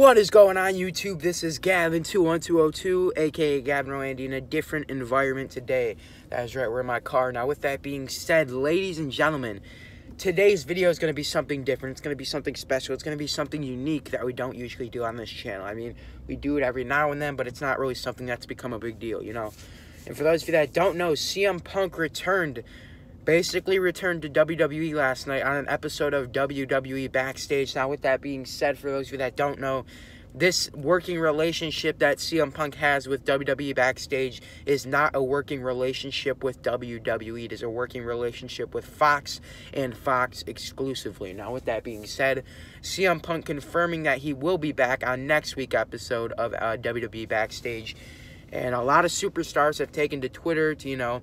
What is going on, YouTube? This is Gavin 21202, aka Gavin Orlandi, in a different environment today. That is right, we're in my car. Now, with that being said, ladies and gentlemen, today's video is going to be something different. It's going to be something special. It's going to be something unique that we don't usually do on this channel. I mean, we do it every now and then, but it's not really something that's become a big deal, you know. And for those of you that don't know, CM Punk basically returned to WWE last night on an episode of WWE Backstage. Now, with that being said, for those of you that don't know, this working relationship that CM Punk has with WWE Backstage is not a working relationship with WWE. It is a working relationship with Fox and Fox exclusively. Now, with that being said, CM Punk confirming that he will be back on next week's episode of WWE Backstage. And a lot of superstars have taken to Twitter to, you know,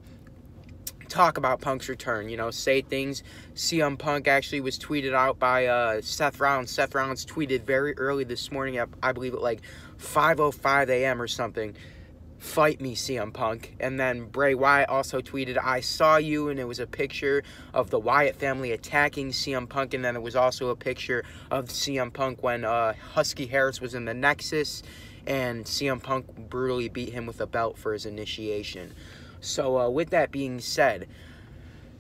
talk about Punk's return, you know, say things. CM Punk actually was tweeted out by Seth Rollins. Seth Rollins tweeted very early this morning, I believe at like 5:05 a.m. or something, "Fight me, CM Punk." And then Bray Wyatt also tweeted, "I saw you," and it was a picture of the Wyatt family attacking CM Punk. And then it was also a picture of CM Punk when Husky Harris was in the Nexus, and CM Punk brutally beat him with a belt for his initiation. So, with that being said,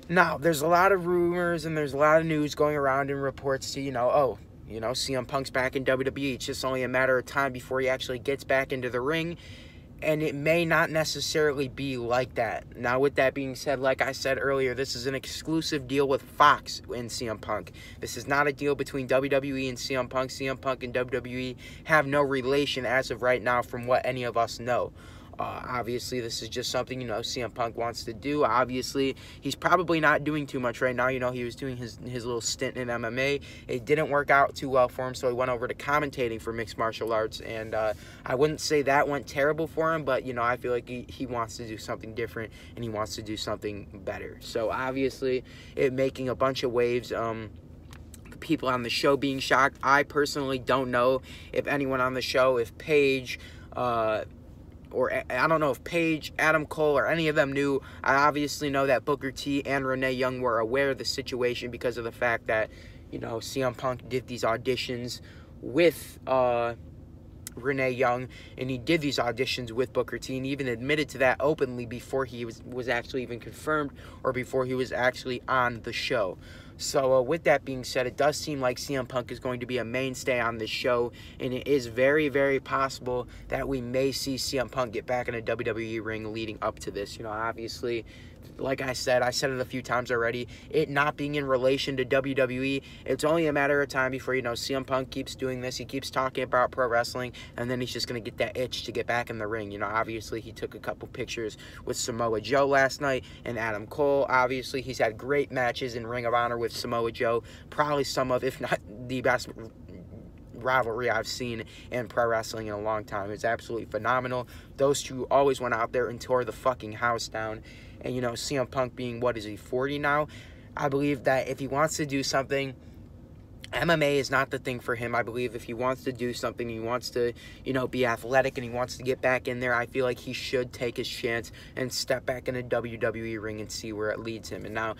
now, there's a lot of rumors and there's a lot of news going around and reports to, CM Punk's back in WWE. It's just only a matter of time before he actually gets back into the ring, and it may not necessarily be like that. Now, with that being said, like I said earlier, this is an exclusive deal with Fox and CM Punk. This is not a deal between WWE and CM Punk. CM Punk and WWE have no relation as of right now from what any of us know. Obviously, this is just something, CM Punk wants to do. Obviously, he's probably not doing too much right now. He was doing his little stint in MMA. It didn't work out too well for him, so he went over to commentating for mixed martial arts. And I wouldn't say that went terrible for him, but, I feel like he wants to do something different, and he wants to do something better. So, obviously, it making a bunch of waves. People on the show being shocked. I personally don't know if anyone on the show, if Paige, or I don't know if Paige, Adam Cole, or any of them knew. I obviously know that Booker T and Renee Young were aware of the situation because of the fact that, CM Punk did these auditions with Renee Young, and he did these auditions with Booker T, and even admitted to that openly before he was actually even confirmed, or before he was actually on the show. So, with that being said, it does seem like CM Punk is going to be a mainstay on this show, and it is very, very possible that we may see CM Punk get back in a WWE ring leading up to this. Obviously, like I said it a few times already, it not being in relation to WWE, it's only a matter of time before, CM Punk keeps doing this. He keeps talking about pro wrestling, and then he's just going to get that itch to get back in the ring. Obviously, he took a couple pictures with Samoa Joe last night and Adam Cole. Obviously, he's had great matches in Ring of Honor with Samoa Joe, probably some of, if not the best rivalry I've seen in pro wrestling in a long time. It's absolutely phenomenal. Those two always went out there and tore the fucking house down. And, CM Punk being, what is he, 40 now? I believe that if he wants to do something, MMA is not the thing for him. I believe if he wants to do something, he wants to, be athletic, and he wants to get back in there, I feel like he should take his chance and step back in a WWE ring and see where it leads him. And now,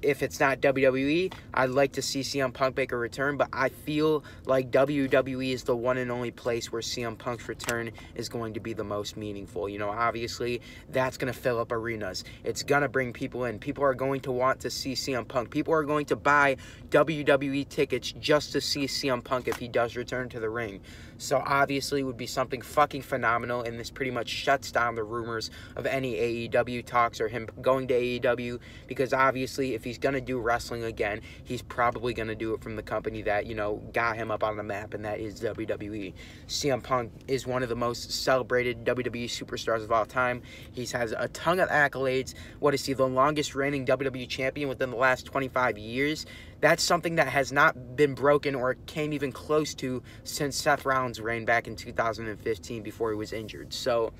if it's not WWE, I'd like to see CM Punk make a return, but I feel like WWE is the one and only place where CM Punk's return is going to be the most meaningful. Obviously, that's going to fill up arenas. It's going to bring people in. People are going to want to see CM Punk. People are going to buy WWE tickets just to see CM Punk if he does return to the ring. So, obviously, it would be something fucking phenomenal, and this pretty much shuts down the rumors of any AEW talks or him going to AEW, because obviously, if he's going to do wrestling again, he's probably going to do it from the company that, got him up on the map, and that is WWE. CM Punk is one of the most celebrated WWE superstars of all time. He has a ton of accolades. What is he, the longest reigning WWE champion within the last 25 years? That's something that has not been broken or came even close to since Seth Rollins' reign back in 2015 before he was injured. So,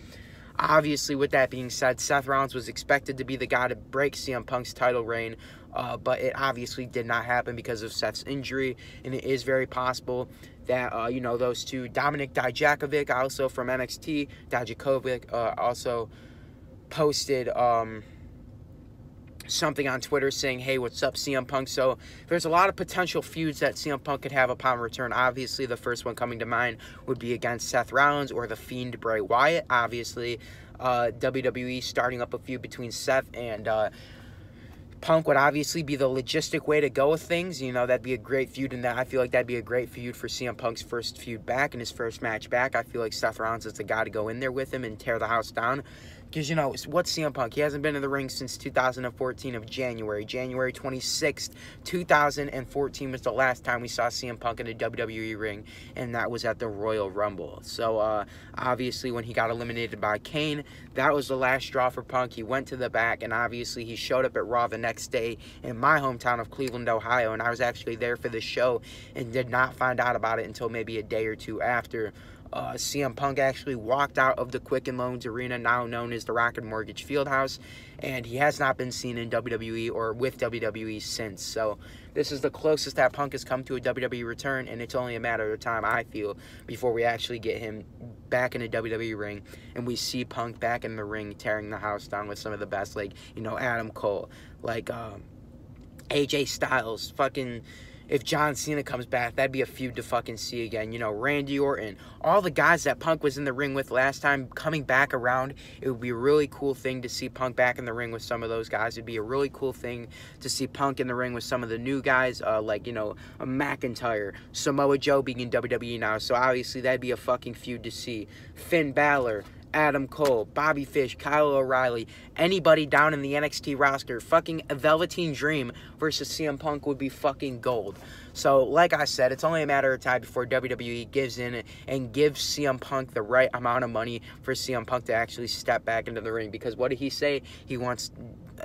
obviously, with that being said, Seth Rollins was expected to be the guy to break CM Punk's title reign, but it obviously did not happen because of Seth's injury, and it is very possible that, those two, Dominik Dijakovic, also from NXT, Dijakovic, also posted something on Twitter saying, hey, what's up, CM Punk? So there's a lot of potential feuds that CM Punk could have upon return. Obviously, the first one coming to mind would be against Seth Rollins or The Fiend Bray Wyatt. Obviously, WWE starting up a feud between Seth and Punk would obviously be the logistic way to go with things. You know, that'd be a great feud, and that I feel like that'd be a great feud for CM Punk's first feud back and his first match back. I feel like Seth Rollins is the guy to go in there with him and tear the house down. Because, you know, what's CM Punk? He hasn't been in the ring since 2014 of January. January 26th, 2014 was the last time we saw CM Punk in a WWE ring, and that was at the Royal Rumble. So, obviously, when he got eliminated by Kane, that was the last straw for Punk. He went to the back, and obviously, he showed up at Raw the next day in my hometown of Cleveland, Ohio, and I was actually there for the show and did not find out about it until maybe a day or two after. CM Punk actually walked out of the Quicken Loans Arena, now known as the Rocket Mortgage Fieldhouse, and he has not been seen in WWE or with WWE since. So this is the closest that Punk has come to a WWE return, and it's only a matter of time, I feel, before we actually get him back in a WWE ring and we see Punk back in the ring tearing the house down with some of the best, like, you know, Adam Cole, like AJ Styles, fucking... If John Cena comes back, that'd be a feud to fucking see again. You know, Randy Orton, all the guys that Punk was in the ring with last time coming back around. It would be a really cool thing to see Punk back in the ring with some of those guys. It'd be a really cool thing to see Punk in the ring with some of the new guys, like, you know, McIntyre, Samoa Joe being in WWE now. So obviously that'd be a fucking feud to see. Finn Balor, Adam Cole, Bobby Fish, Kyle O'Reilly, anybody down in the NXT roster, fucking Velveteen Dream versus CM Punk would be fucking gold. So, like I said, it's only a matter of time before WWE gives in and gives CM Punk the right amount of money for CM Punk to actually step back into the ring. Because what did he say? He wants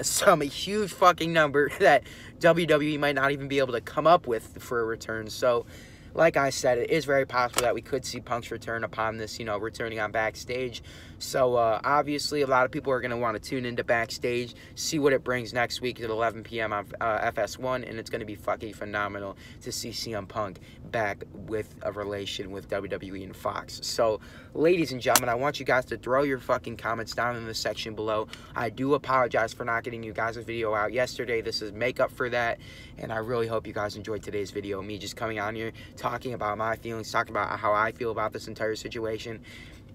some huge fucking number that WWE might not even be able to come up with for a return. So, like I said, it is very possible that we could see Punk's return upon this, you know, returning on Backstage. So, obviously, a lot of people are going to want to tune into Backstage, see what it brings next week at 11 p.m. on FS1, and it's going to be fucking phenomenal to see CM Punk back with a relation with WWE and Fox. So, ladies and gentlemen, I want you guys to throw your fucking comments down in the section below. I do apologize for not getting you guys a video out yesterday. This is makeup for that, and I really hope you guys enjoyed today's video. Me just coming on here, talking about my feelings, talking about how I feel about this entire situation.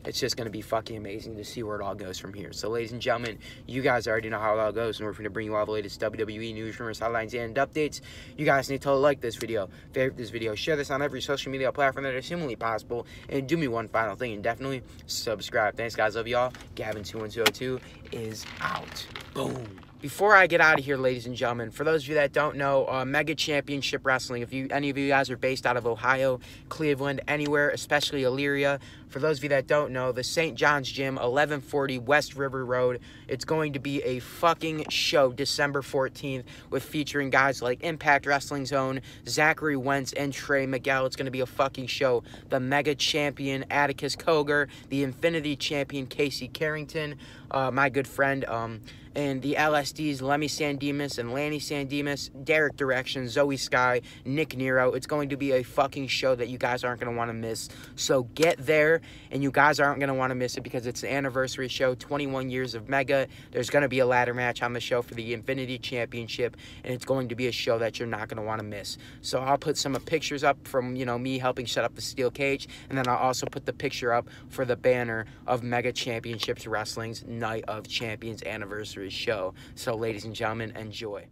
It's just going to be fucking amazing to see where it all goes from here. So, ladies and gentlemen, you guys already know how it all goes. And we're going to bring you all the latest WWE news, rumors, headlines, and updates. You guys need to like this video, favorite this video, share this on every social media platform that is humanly possible, and do me one final thing, and definitely subscribe. Thanks, guys. Love y'all. Gavin 21202 is out. Boom. Before I get out of here, ladies and gentlemen, for those of you that don't know, Mega Championship Wrestling, if any of you guys are based out of Ohio, Cleveland, anywhere, especially Elyria, for those of you that don't know, the St. John's Gym, 1140 West River Road, it's going to be a fucking show December 14th with featuring guys like Impact Wrestling Zone, Zachary Wentz, and Trey Miguel. It's going to be a fucking show. The Mega Champion, Atticus Cogar, the Infinity Champion, Casey Carrington, my good friend, and the LSDs, Lemmy Sandemus and Lanny Sandemus, Derek Direction, Zoe Sky, Nick Nero. It's going to be a fucking show that you guys aren't going to want to miss. So get there, and you guys aren't going to want to miss it because it's the anniversary show, 21 years of Mega. There's going to be a ladder match on the show for the Infinity Championship, and it's going to be a show that you're not going to want to miss. So I'll put some pictures up from, you know, me helping set up the steel cage, and then I'll also put the picture up for the banner of Mega Championships Wrestling's Night of Champions anniversary show. So, ladies and gentlemen, enjoy.